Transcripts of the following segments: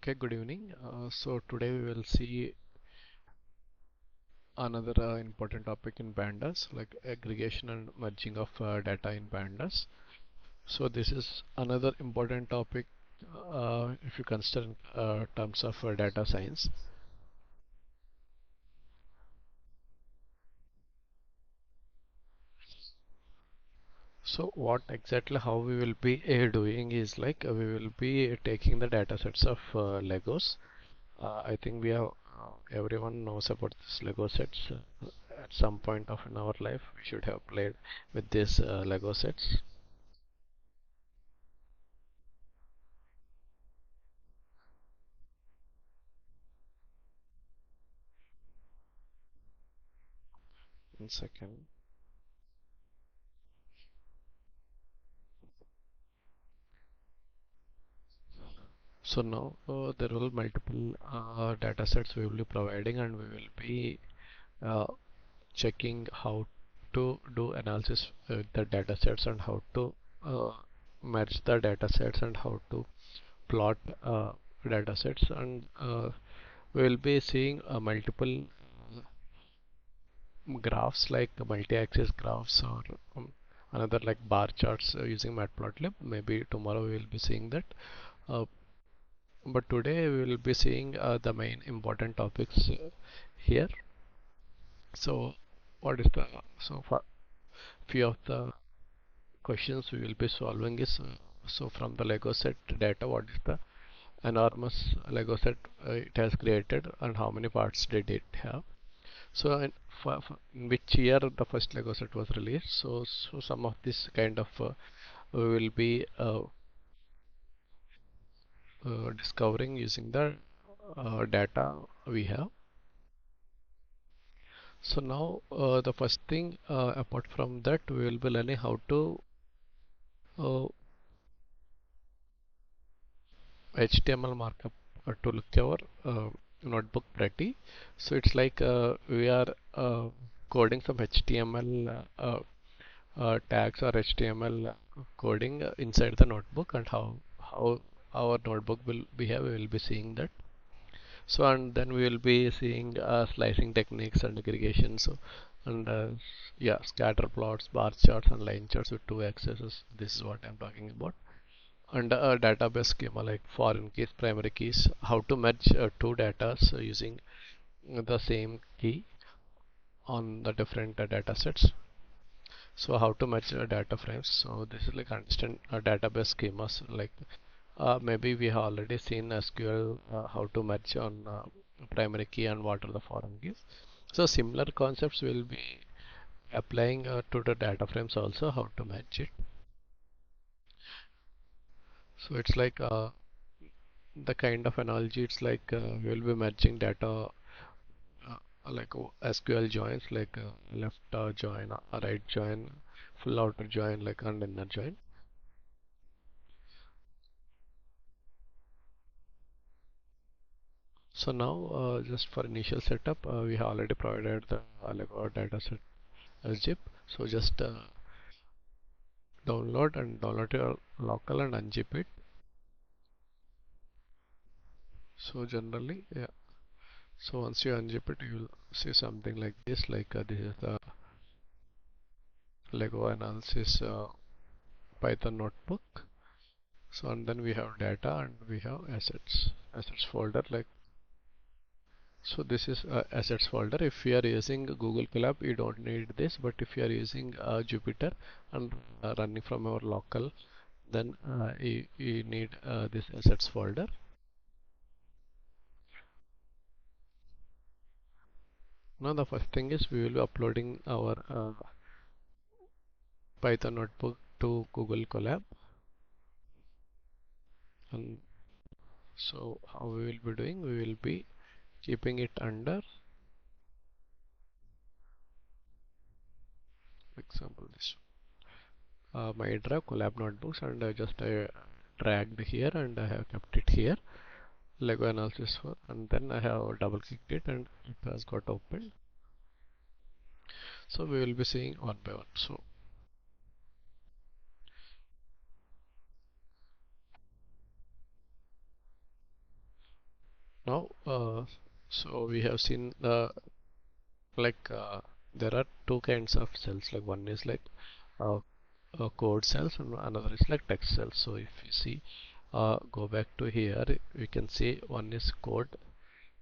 Okay, good evening. So today we will see another important topic in Pandas, like aggregation and merging of data in Pandas. So this is another important topic if you consider in terms of data science. So what exactly how we will be doing is like we will be taking the data sets of Legos. I think we have everyone knows about this Lego sets. At some point of in our life, we should have played with these Lego sets. One second. So now there will multiple data sets we will be providing, and we will be uh, checking how to do analysis with the data sets and how to uh, match the data sets and how to plot data sets, and we will be seeing multiple graphs like multi-axis graphs or another like bar charts using matplotlib. Maybe tomorrow we will be seeing that. Uh, but today we will be seeing the main important topics here. So what is the so for few of the questions we will be solving is so from the Lego set data, what is the enormous Lego set it has created and how many parts did it have? So in which year the first Lego set was released? So some of this kind of we will be discovering using the data we have. So now the first thing apart from that we will be learning how to uh, HTML markup to look our notebook pretty. So it's like we are coding some HTML tags or HTML coding inside the notebook, and how our notebook will behave. We will be seeing that. So and then we will be seeing slicing techniques and aggregation. So and yeah, scatter plots, bar charts, and line charts with two axes. This is what I'm talking about. And a database schema like foreign keys, primary keys, how to merge two data using the same key on the different data sets. So how to match data frames. So this is like understand database schemas. Like maybe we have already seen SQL how to match on primary key and what are the foreign keys. So similar concepts will be applying to the data frames also, how to match it. So it's like the kind of analogy. It's like we'll be matching data like SQL joins, like left join, right join, full outer join, like and inner join. So now, just for initial setup, we have already provided the Lego data set as zip. So just download your local and unzip it. So generally, yeah. So once you unzip it, you will see something like this. Like this is the Lego analysis Python notebook. So and then we have data and we have assets folder. Like so, this is assets folder. If you are using Google Colab, you don't need this. But if you are using Jupyter and running from our local, then you need this assets folder. Now the first thing is we will be uploading our Python notebook to Google Colab, and so how we will be doing, we will be keeping it under, for example, this my drive Colab notebooks, and I just dragged here and I have kept it here. Lego analysis for, and then I have double clicked it and it has got opened. So we will be seeing one by one. So now so we have seen the like there are two kinds of cells, like one is like uh, code cells and another is like text cells. So if you see go back to here, we can see one is code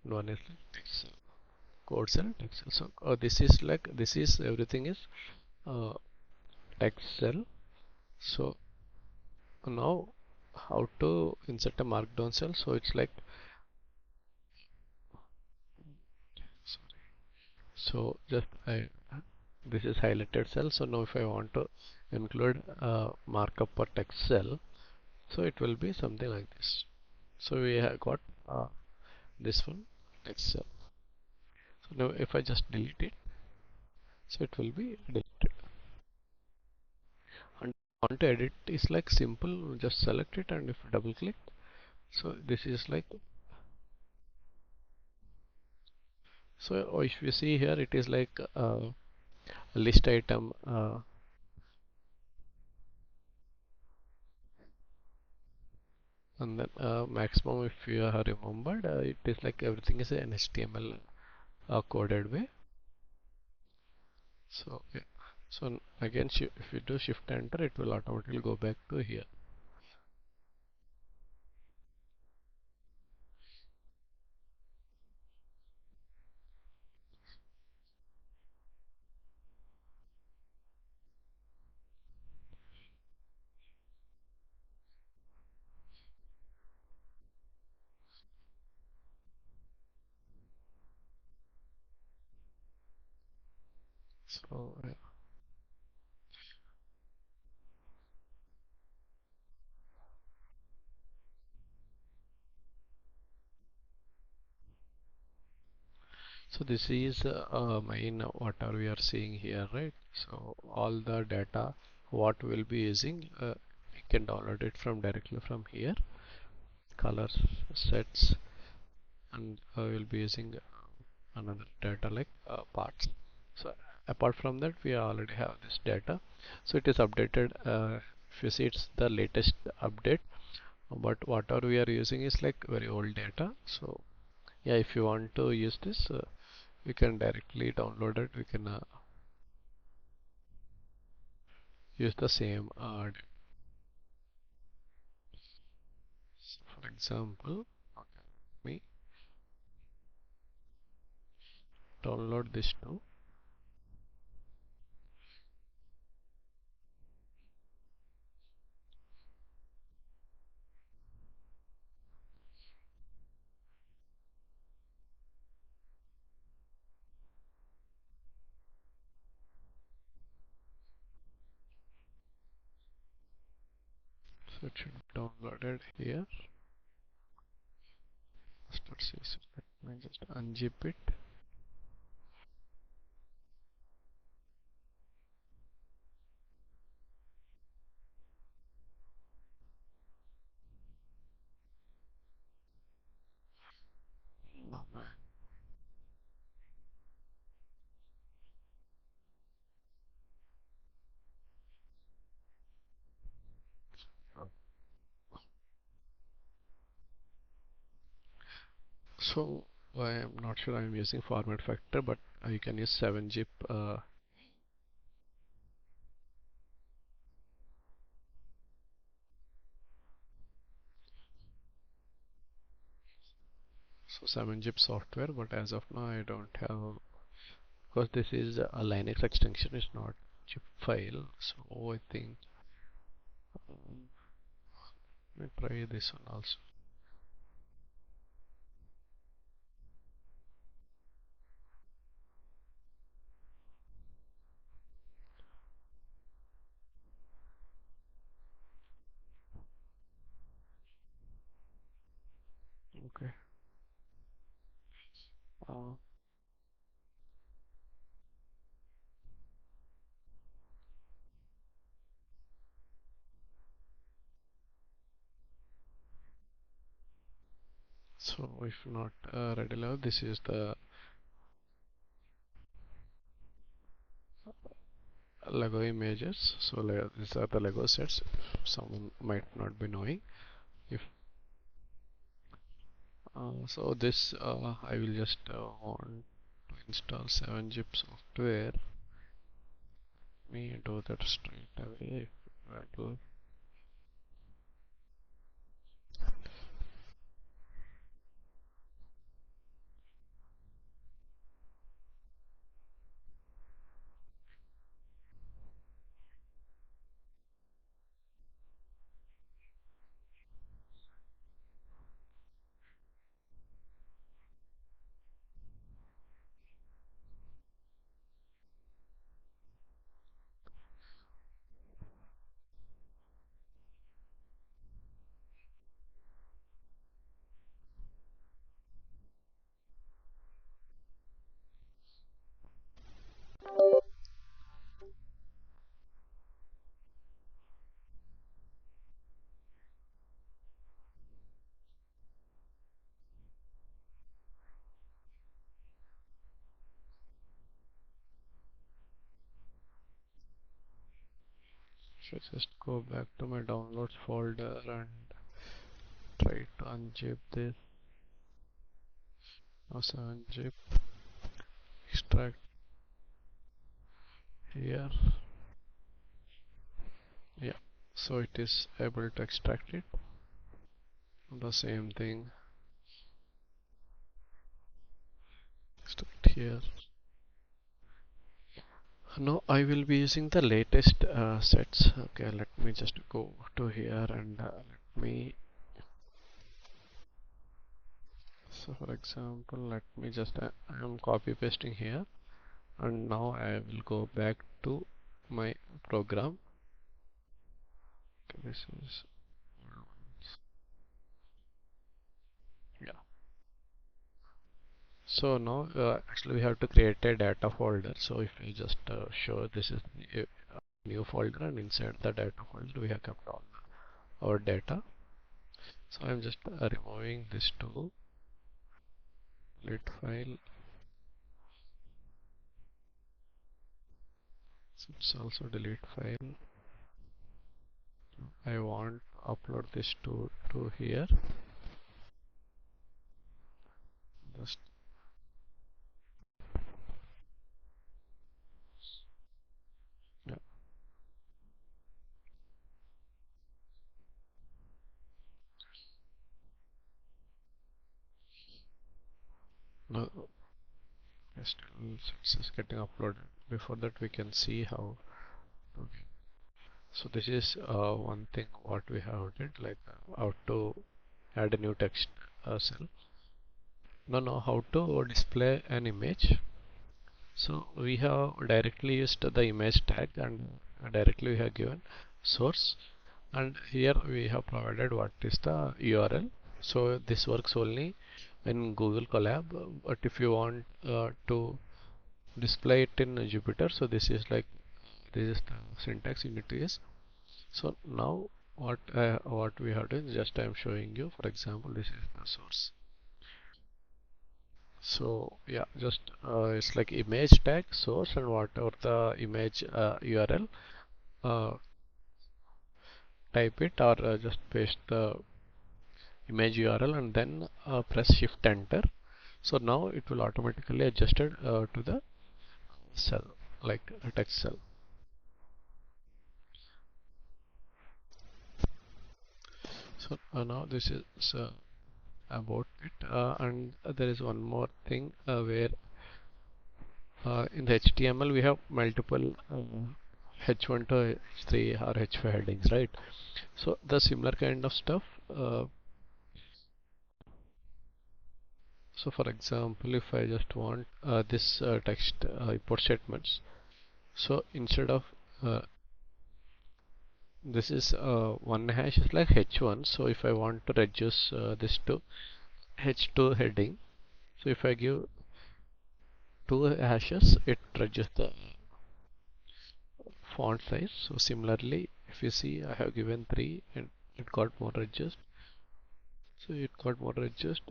and one is like text cell. Code cell, text cell. So this is like this is everything is uh, text cell. So now how to insert a markdown cell? So it's like so just I this is highlighted cell. So now if I want to include markup for text cell, so it will be something like this. So we have got this one text cell. So now if I just delete it, so it will be deleted. And want to edit is like simple, just select it and if you double click, so this is like so if you see here it is like a list item and then maximum if you have remembered it is like everything is an HTML coded way. So yeah. So again if you do shift enter it will automatically go back to here. So yeah. So this is main whatever we are seeing here, right? So all the data what we'll be using, we can download it from directly from here. Colors, sets, and we'll be using another data like parts. So apart from that, we already have this data. So it is updated. If you see, it's the latest update. But whatever we are using is like very old data. So yeah, if you want to use this, we can directly download it. We can use the same for example, okay, me download this too. So it should be downloaded here. Let's see. So let me just unzip it. So I am not sure I'm using format factor, but you can use 7-zip. So 7-zip software, but as of now I don't have because this is a Linux extension, is not zip file. So I think let me try this one also. Okay. Uh, so if not ready now, this is the Lego images. So these are the Lego sets. Someone might not be knowing. If So this I will just want to install 7-zip software. Let me do that straight away. That will should just go back to my downloads folder and try to unzip this. Also unzip, extract here. Yeah, so it is able to extract it. The same thing, extract here. Now I will be using the latest sets. Okay, let me just go to here and let me. So for example, let me just I am copy pasting here, and now I will go back to my program. Okay, this is yeah. So now actually we have to create a data folder. So if we just show this is a new folder, and inside the data folder we have kept all our data. So I'm just removing this to lit file. So it's also delete file. I want to upload this to here. Just yeah. No, still it's just getting uploaded. Before that we can see how. Okay. So this is one thing what we have did, like how to add a new text cell. No, how to display an image. So we have directly used the image tag, and directly we have given source, and here we have provided what is the URL. So this works only in Google Colab, but if you want to display it in Jupyter, so this is the syntax you need to use. So now what we have done, just I am showing you. For example, this is the source. So yeah, just it's like image tag source and whatever the image URL, uh, type it, or just paste the image URL and then press shift enter. So now it will automatically adjusted to the cell, like a text cell. So now this is about it, and there is one more thing where in the HTML we have multiple H1 to H3 or H5 headings, right? So the similar kind of stuff. So for example, if I just want this text import statements, so instead of this is one hash is like H1. So if I want to reduce this to H2 heading, so if I give two hashes, it reduces the font size. So similarly, if you see, I have given three and it got more adjust. So it got more adjust,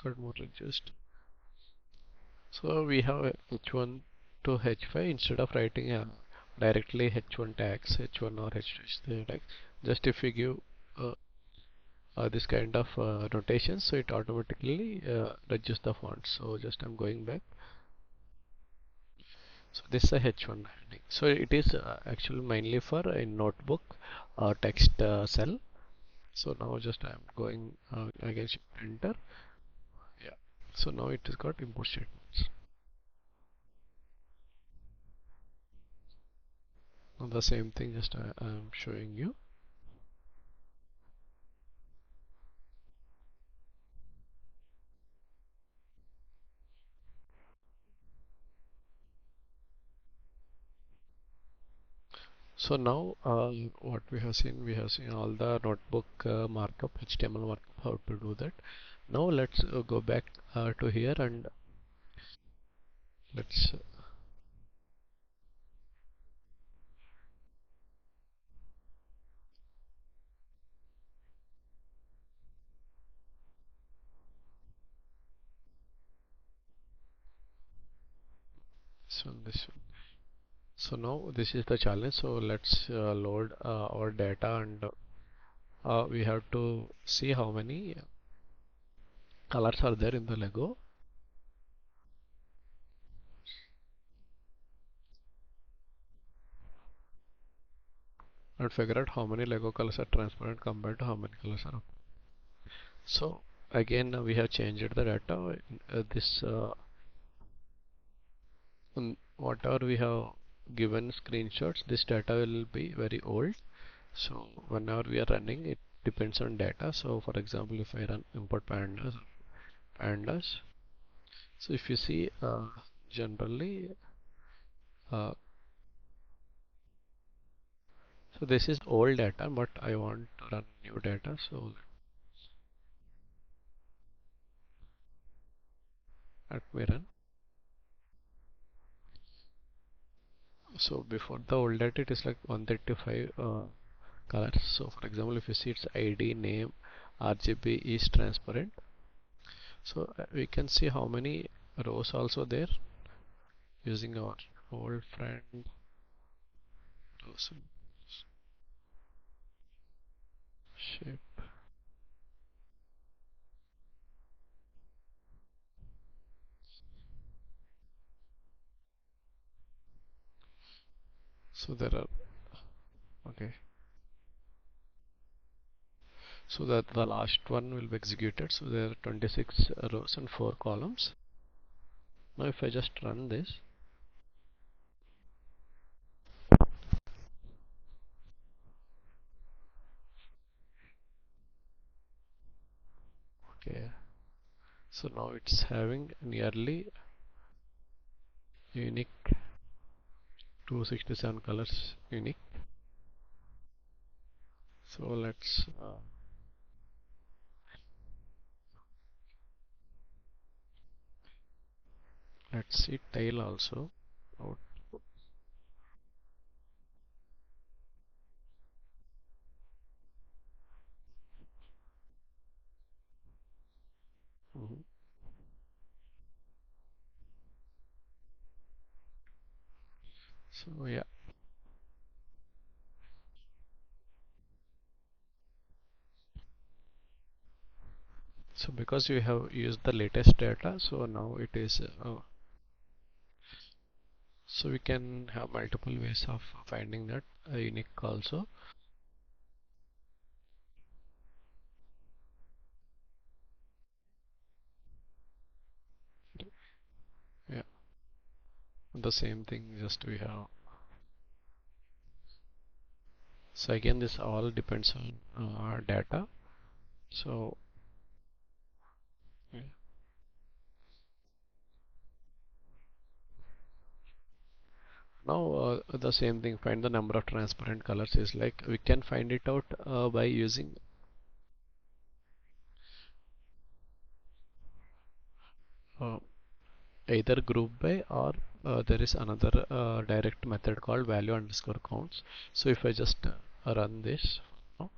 got more adjust. So we have H1 to H5 instead of writing directly H1 tags, H1 or H2 tags. Just if you give this kind of notation, so it automatically reduces the font. So just I'm going back. So this is a H1 heading. So it is actually mainly for a notebook text cell. So now just I'm going again shift enter. Yeah. So now it has got import statements. Now the same thing just I'm showing you. So now what we have seen all the notebook markup, HTML markup, how to do that. Now let's go back to here and let's this one. So now this is the challenge. So let's load our data and we have to see how many colors are there in the Lego and figure out how many Lego colors are transparent compared to how many colors are. So again we have changed the data. This whatever we have given screenshots, this data will be very old. So whenever we are running, it depends on data. So for example, if I run import pandas, so if you see generally, uh, so this is old data, but I want to run new data. So let me run. So before the old data, it is like 135 colors. So for example, if you see its ID, name, RGB is transparent. So we can see how many rows also there using our old friend rows shape. So there are okay. So that the last one will be executed. So there are 26 rows and 4 columns. Now if I just run this, okay. So now it's having nearly unique 267 colors unique. So let's see tail also. Out. Mhm. So yeah. So because we have used the latest data, so now it is so we can have multiple ways of finding that unique also. Yeah, the same thing just we have. So again, this all depends on data. So yeah. Now the same thing. Find the number of transparent colors is like we can find it out by using uh, either group by or there is another direct method called value underscore counts. So if I just run this now,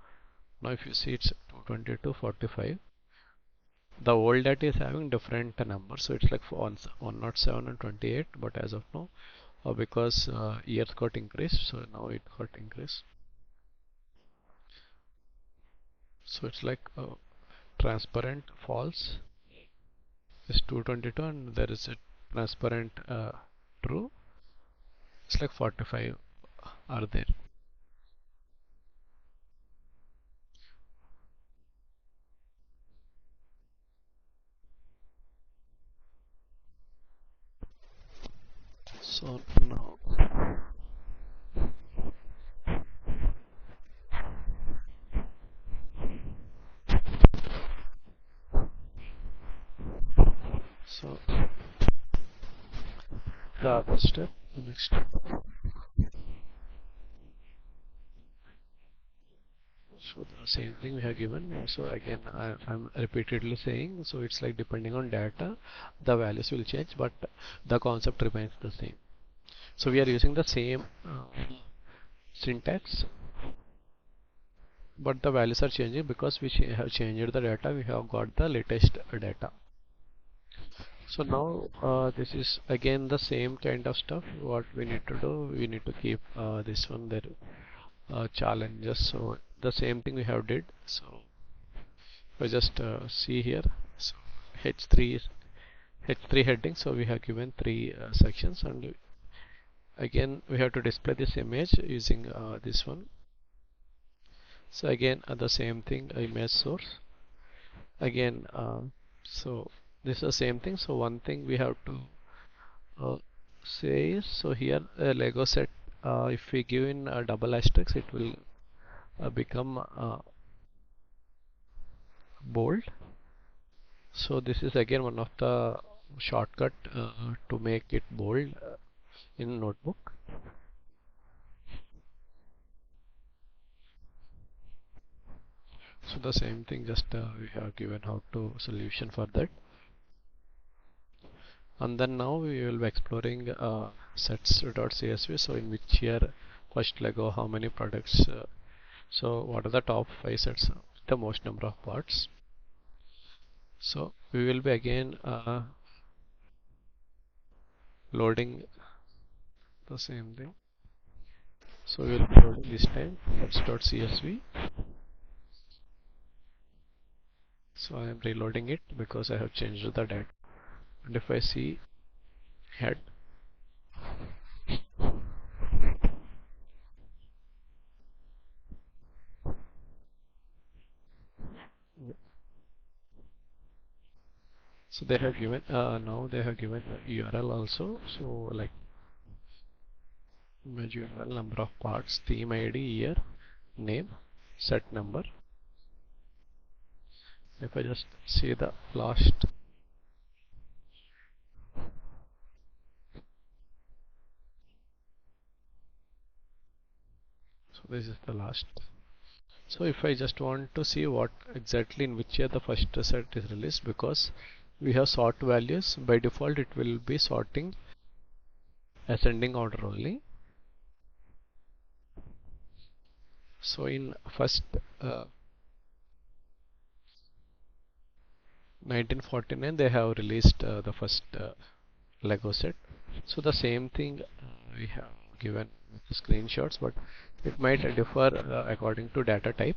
now if you see it's 222 45. The old data is having different numbers, so it's like for 107 and 28. But as of now, because years got increased, so now it got increased. So it's like transparent false is 222 and there is a transparent true. It's like 45 are there. So now, so the other step, the next step. So the same thing we have given. So again, I'm repeatedly saying. So it's like depending on data, the values will change, but the concept remains the same. So we are using the same syntax, but the values are changing because we have changed the data. We have got the latest data. So now this is again the same kind of stuff. What we need to do, we need to keep this one there challenges. So the same thing we have did. So we just see here. So H3 is H3 heading. So we have given three sections, and again we have to display this image using this one. So again the same thing, image source. Again, so this is the same thing. So one thing we have to uh, say is, so here Lego set, if we give in a double asterisk, it will become bold. So this is again one of the shortcut to make it bold in notebook. So the same thing, just we have given how to solution for that. And then now we will be exploring sets.csv. So in which year first Lego, how many products, so what are the top 5 sets, the most number of parts. So we will be again loading the same thing. So we will be loading this time sets.csv. So I am reloading it because I have changed the data. And if I see head, so they have given now they have given URL also. So like image URL, number of parts, theme ID, year, name, set number. If I just see the last, so this is the last. So if I just want to see what exactly in which year the first set is released, because we have sort values, by default it will be sorting ascending order only. So in first uh, 1949 they have released the first Lego set. So the same thing we have given screenshots, but it might differ according to data type,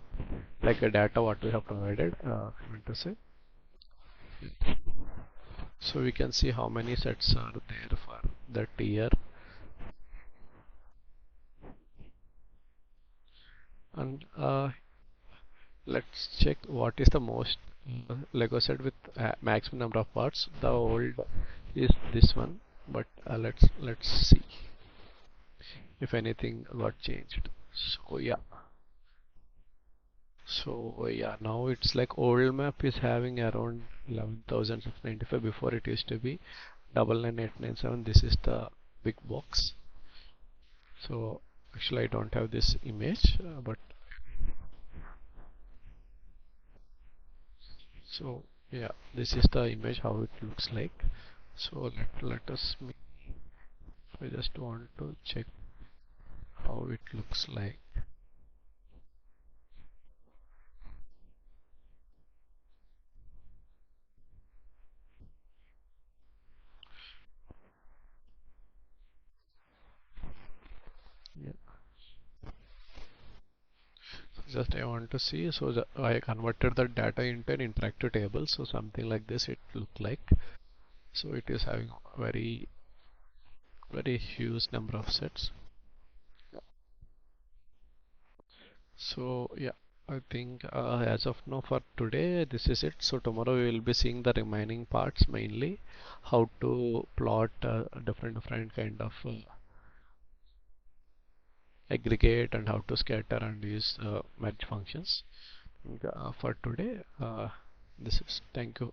like a data what we have provided. I meant to say. So we can see how many sets are there for that year, and let's check what is the most Lego set with maximum number of parts. The old is this one, but let's see if anything got changed. So yeah. So yeah, now it's like old map is having around 11,695. Before it used to be 99897. This is the big box. So actually I don't have this image, but so yeah, this is the image how it looks like. So let us I just want to check how it looks like. Yeah. just I want to see. So I converted the data into an interactive table. So something like this it look like. So it is having very huge number of sets. So yeah, I think as of now for today this is it. So tomorrow we will be seeing the remaining parts, mainly how to plot different kind of aggregate and how to scatter and use merge functions. For today, this is thank you.